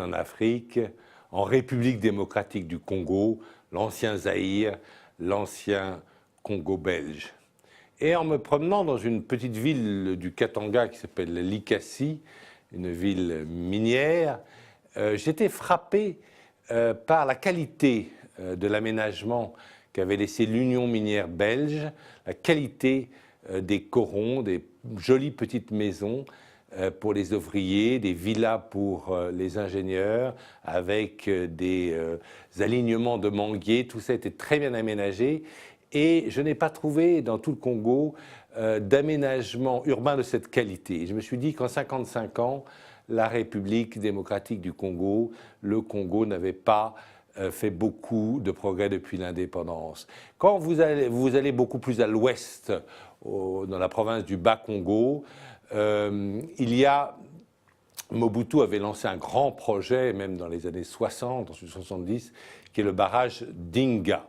en Afrique, en République démocratique du Congo, l'ancien Zaïre, l'ancien Congo belge. Et en me promenant dans une petite ville du Katanga qui s'appelle Likasi, une ville minière, j'étais frappé par la qualité de l'aménagement qu'avait laissé l'Union minière belge, la qualité des corons, des jolies petites maisons pour les ouvriers, des villas pour les ingénieurs, avec des alignements de manguiers. Tout ça était très bien aménagé. Et je n'ai pas trouvé dans tout le Congo d'aménagement urbain de cette qualité. Et je me suis dit qu'en 55 ans, la République démocratique du Congo, le Congo n'avait pas fait beaucoup de progrès depuis l'indépendance. Quand vous allez beaucoup plus à l'ouest, dans la province du Bas-Congo, Mobutu avait lancé un grand projet, même dans les années 60, ensuite 70, qui est le barrage d'Inga.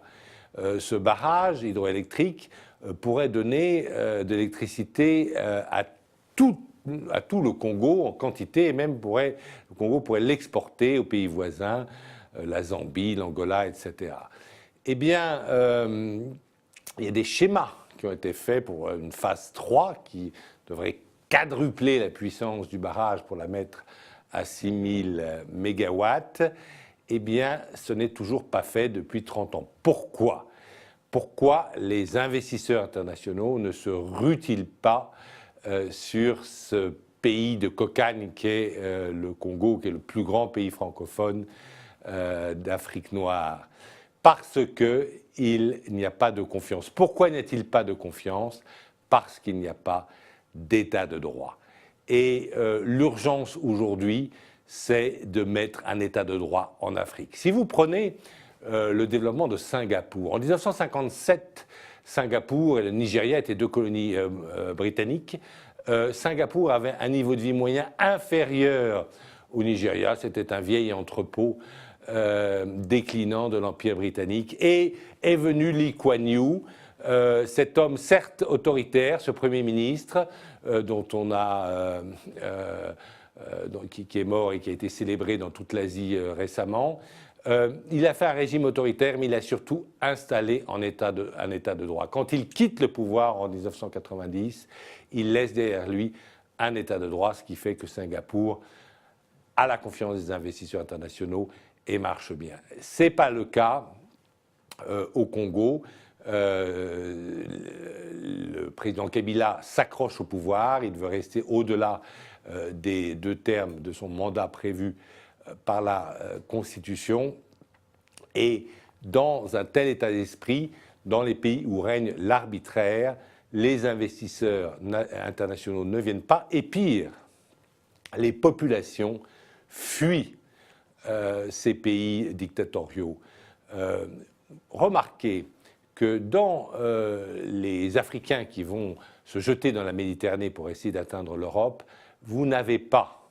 Ce barrage hydroélectrique pourrait donner de l'électricité à tout le Congo en quantité, et même le Congo pourrait l'exporter aux pays voisins, la Zambie, l'Angola, etc. Eh bien, il y a des schémas qui ont été faits pour une phase 3 qui devrait quadrupler la puissance du barrage pour la mettre à 6000 mégawatts. Eh bien, ce n'est toujours pas fait depuis 30 ans. Pourquoi ? Pourquoi les investisseurs internationaux ne se ruent-ils pas sur ce pays de cocagne qu'est le Congo, qui est le plus grand pays francophone d'Afrique noire? Parce qu'il n'y a pas de confiance. Pourquoi n'y a-t-il pas de confiance? Parce qu'il n'y a pas d'état de droit. Et l'urgence aujourd'hui, c'est de mettre un état de droit en Afrique. Si vous prenez le développement de Singapour, en 1957, Singapour et le Nigeria étaient deux colonies britanniques. Singapour avait un niveau de vie moyen inférieur au Nigeria. C'était un vieil entrepôt déclinant de l'Empire britannique. Et est venu Lee Kuan Yew, cet homme certes autoritaire, ce Premier ministre, dont on a, qui est mort et qui a été célébré dans toute l'Asie récemment. Il a fait un régime autoritaire, mais il a surtout installé un état de droit. Quand il quitte le pouvoir en 1990, il laisse derrière lui un état de droit, ce qui fait que Singapour a la confiance des investisseurs internationaux et marche bien. Ce n'est pas le cas au Congo. Le président Kabila s'accroche au pouvoir, il veut rester au-delà des 2 termes de son mandat prévu par la Constitution. Et dans un tel état d'esprit, dans les pays où règne l'arbitraire, les investisseurs internationaux ne viennent pas. Et pire, les populations fuient ces pays dictatoriaux. Remarquez que dans les Africains qui vont se jeter dans la Méditerranée pour essayer d'atteindre l'Europe, vous n'avez pas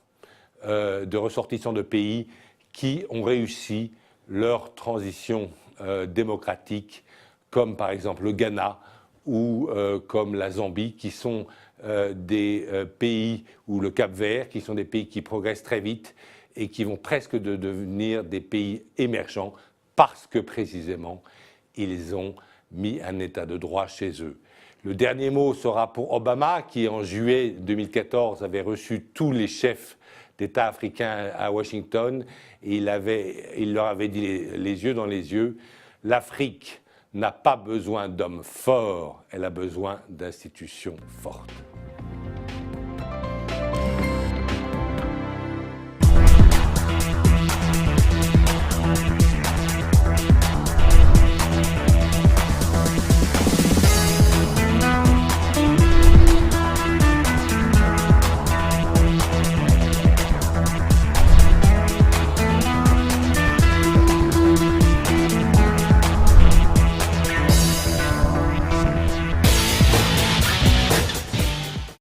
de ressortissants de pays qui ont réussi leur transition démocratique, comme par exemple le Ghana ou comme la Zambie, qui sont des pays, ou le Cap-Vert, qui sont des pays qui progressent très vite et qui vont presque devenir des pays émergents parce que précisément ils ont mis un état de droit chez eux. Le dernier mot sera pour Obama, qui en juillet 2014 avait reçu tous les chefs d'État africains à Washington, et il leur avait dit les yeux dans les yeux, l'Afrique n'a pas besoin d'hommes forts, elle a besoin d'institutions fortes.